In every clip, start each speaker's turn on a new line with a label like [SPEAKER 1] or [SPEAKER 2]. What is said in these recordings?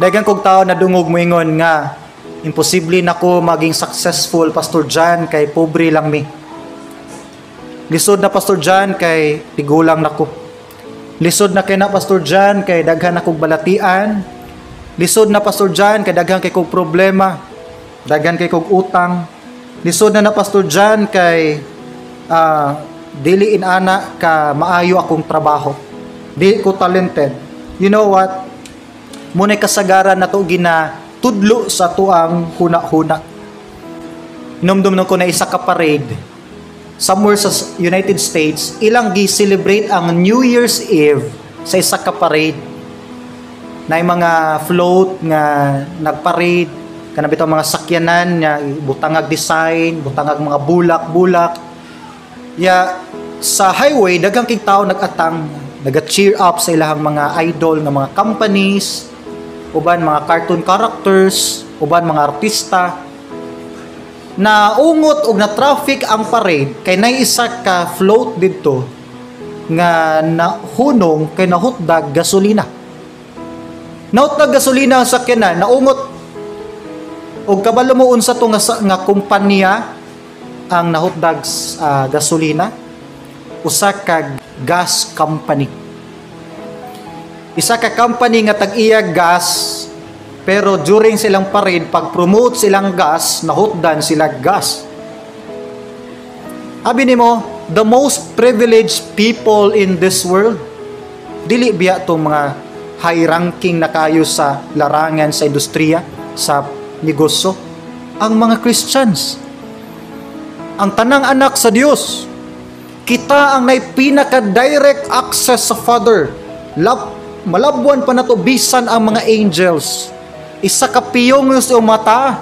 [SPEAKER 1] Daghang kog tao na dungog moingon nga imposible nako maging successful Pastor John kay pobre lang mi. Lisod na Pastor John kay tigulang nako. Lisod na kay na Pastor John kay daghan akong balatian. Lisod na Pastor John kay daghan kay kog problema. Daghan kay kog utang. Lisod na Pastor John kay dili inana ka maayo akong trabaho. Di ko talented. You know what? Muna'y kasagaran na to gina tudlo sa tuang huna-huna. Inomdom ko na isa ka parade somewhere sa United States, ilang gi-celebrate ang New Year's Eve sa isa ka parade. Na mga float nga nagparade, kana bitaw mga sakyanan nga butangag design, butangag mga bulak-bulak. Ya sa highway daghang kay tawo nag-atang, naga-cheer up sa ilahang mga idol nga mga companies, uban mga cartoon characters, uban mga artista. Na ungot og na traffic ang parade kay nay isa ka float didto nga nahunong kay nahutdag gasolina. Nahutdag gasolina ang sakyanan, naungot og kabalo mo unsa to nga kumpanya ang nahutdag gasolina, usa ka gas company. Isa ka company nga tag-iya gas, pero during silang parade, pag-promote silang gas, nahutdan sila gas. Abi nimo, the most privileged people in this world, dili biya tong mga high-ranking na kayo sa larangan, sa industriya, sa negosyo, ang mga Christians. Ang tanang anak sa Dios, kita ang may pinaka-direct access sa Father. Malabwan pa na to bisan ang mga angels. Isa ka piyong sa mata,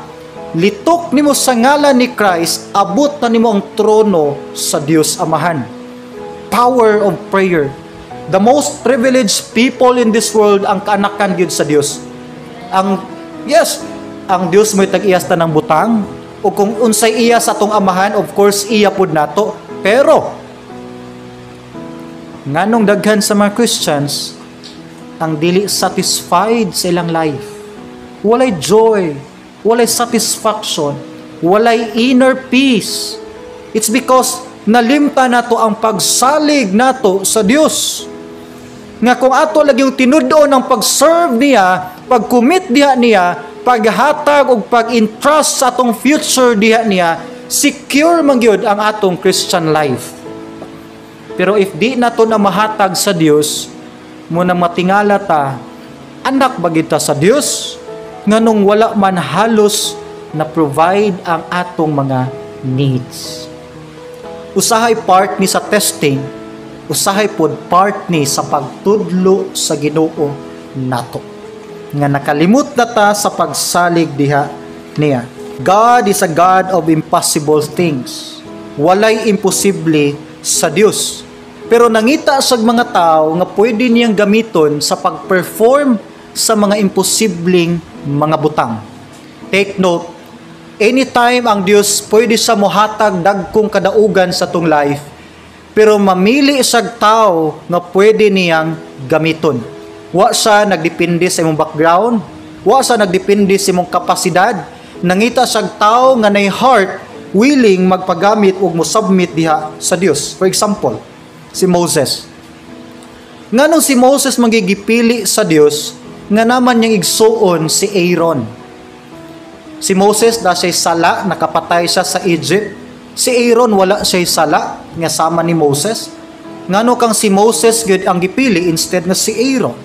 [SPEAKER 1] litok nimo sa ngalan ni Christ, abot na nimo ang trono sa Dios Amahan. Power of prayer. The most privileged people in this world ang kaanakan gyud sa Dios. Ang Dios mo'y tag-iyas ta ng butang, o kung unsay iya sa atong Amahan, of course iya pud nato. Pero nganong daghan sa mga Christians ang dili satisfied sa ilang life. Walay joy, walay satisfaction, walay inner peace. It's because nalimta nato ang pagsalig nato sa Dios. Nga kung ato lagi yung tinudo ng pag-serve niya, pag-commit diha niya, paghatag o pag-entrust sa atong future diha niya, secure man gyud ang atong Christian life. Pero if di nato na mahatag sa Dios, muna matingala ta, anak ba kita sa Dios? Nganong wala man halos na provide ang atong mga needs. Usahay part ni sa testing, usahay pod part ni sa pagtudlo sa Ginoo nato. Nga nakalimot na ta sa pagsalig diha niya. God is a God of impossible things. Walay imposible sa Dios. Pero nangita sa mga tao nga pwede niyang gamiton sa pag-perform sa mga imposibleng mga butang. Take note, anytime ang Dios pwede sa mohatag dagkong kadaugan sa tong life, pero mamili siyag tao nga pwede niyang gamiton. Wa siya nagdepende sa imong background, wa siya nagdepende sa imong kapasidad. Nangita siyag tao nga nay heart willing magpagamit ug mo-submit diha sa Dios. For example, si Moses. Nganong si Moses magigipili sa Dios, nga naman niyang igsuon si Aaron. Si Moses da siya sala, nakapatay siya sa Egypt. Si Aaron wala siya sala, nga sama ni Moses. Ngano kang si Moses gud ang gipili instead na si Aaron.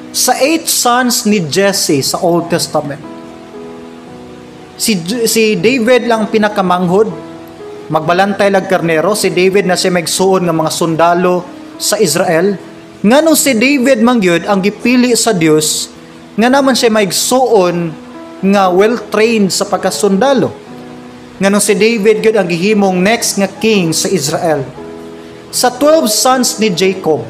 [SPEAKER 1] Sa 8 sons ni Jesse sa Old Testament, si David lang pinakamanghod, magbalantay lag karnero. Si David na siya magsuon ng mga sundalo sa Israel. Nganong si David mangyod ang gipili sa Dios, nga naman siya magsuon nga well-trained sa pagkasundalo. Nganong si David gyud ang gihimong next nga king sa Israel. Sa 12 sons ni Jacob,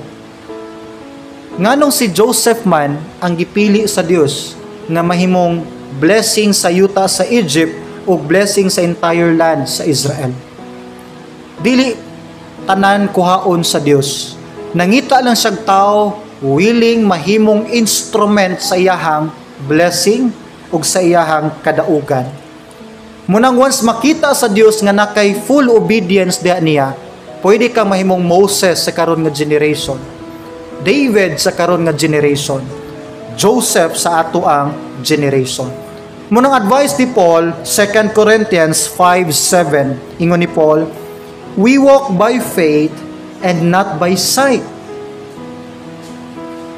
[SPEAKER 1] nganong si Joseph man ang gipili sa Dios nga mahimong blessing sa yuta sa Egypt o blessing sa entire land sa Israel. Dili tanan kuhaon sa Dios. Nangita lang siyang tao willing mahimong instrument sa iyahang blessing ug sa iyahang kadaugan. Munang once makita sa Dios nga nakay full obedience diha niya, pwede ka mahimong Moses sa karon nga generation, David sa karon nga generation, Joseph sa ato ang generation. Munang advice ni Paul, 2 Corinthians 5:7, ingon ni Paul, we walk by faith and not by sight.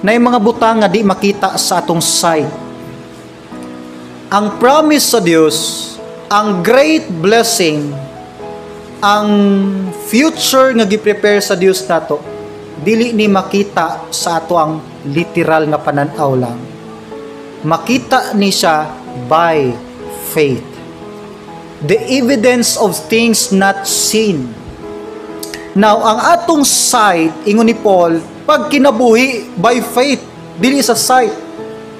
[SPEAKER 1] Na yung mga butang nga di makita sa atong sight. Ang promise sa Dios, ang great blessing, ang future nga gi-prepare sa Dios nato, dili ni makita sa ato ang literal nga pananaw lang. Makita ni siya by faith. The evidence of things not seen. Now, ang atong sight, ingon ni Paul, pag kinabuhi by faith, dili sa sight.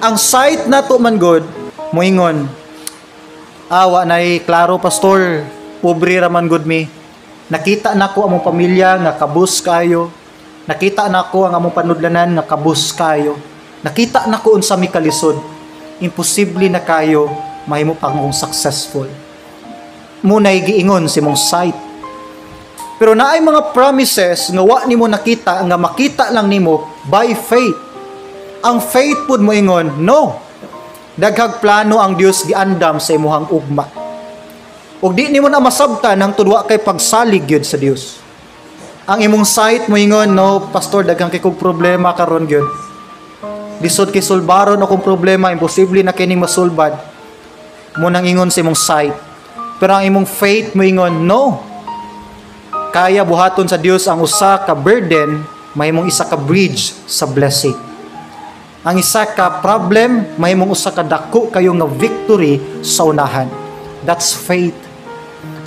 [SPEAKER 1] Ang sight nato man good, moingon, awa na klaro pastor, pobre raman good me. Nakita nako among pamilya nga kabus kayo. Nakita nako ang among panudlanan nga kabus kayo. Nakita nako unsa mi kalisod. Imposible na kayo mahimo pang successful. Munay giingon si mong sight. Pero naay mga promises nga wa nimo nakita nga makita lang nimo by faith. Ang faith pud mo ingon, no. Daghang plano ang Dios giandam sa imuhang ugma. Ug di nimo na masabtan hangtod wa kay pagsalig gyud sa Dios. Ang imong sight mo ingon, no, pastor, daghang kay kog problema karon gyud. Lisod kay sulbaron akong problema, imposible na kining masulbad. Mo nang ingon sa imong sight. Pero ang imong faith mo ingon, no. Kaya buhaton sa Dios ang usa ka burden, mahimong isa ka bridge sa blessing. Ang isa ka problem, mahimong usa ka dako kayo nga victory sa unahan. That's faith.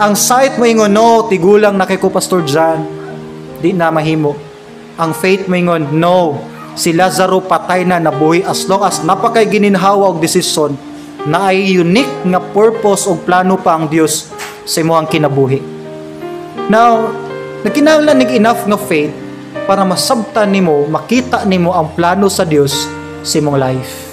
[SPEAKER 1] Ang sight mo ingon, no, tigulang na kay ko Pastor John. Di na mahimo. Ang faith mo ingon, no, si Lazaro patay na nabuhi as long as napakay gininhawa og desisyon na ay unique nga purpose o plano pa ang Dios sa imong kinabuhi. Now, nagkinahanglan nig enough nga faith para masabtan nimo, makita nimo ang plano sa Dios sa imong life.